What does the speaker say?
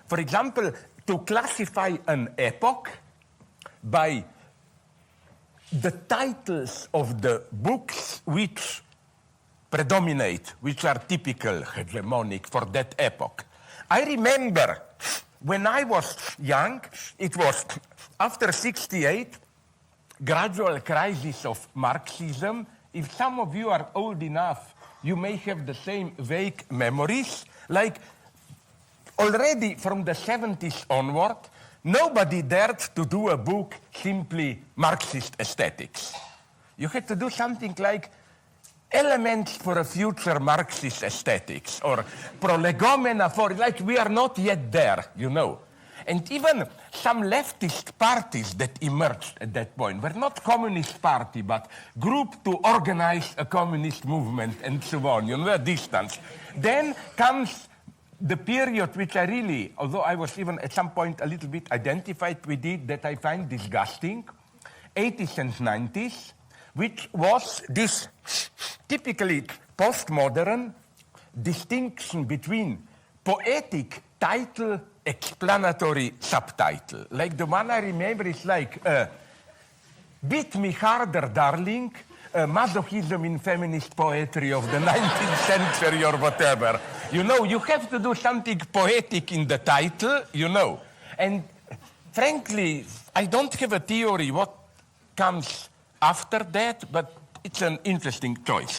For example, to classify an epoch by the titles of the books which predominate, which are typical, hegemonic for that epoch. I remember when I was young, it was after 68, gradual crisis of Marxism. If some of you are old enough, you may have the same vague memories. Like already from the 70s onward, nobody dared to do a book simply Marxist aesthetics. You had to do something like Elements for a Future Marxist Aesthetics, or Prolegomena for, like, we are not yet there, you know. And even some leftist parties that emerged at that point were not communist party, but group to organize a communist movement and so on, you know, a distance. Then comes the period which I really, although I was even at some point a little bit identified with it, that I find disgusting, 80s and 90s, which was this typically postmodern distinction between poetic title, explanatory subtitle. Like the one I remember is like, Beat Me Harder, Darling, masochism in feminist poetry of the 19th century or whatever. You know, you have to do something poetic in the title, you know. And frankly, I don't have a theory what comes after that, but it's an interesting choice.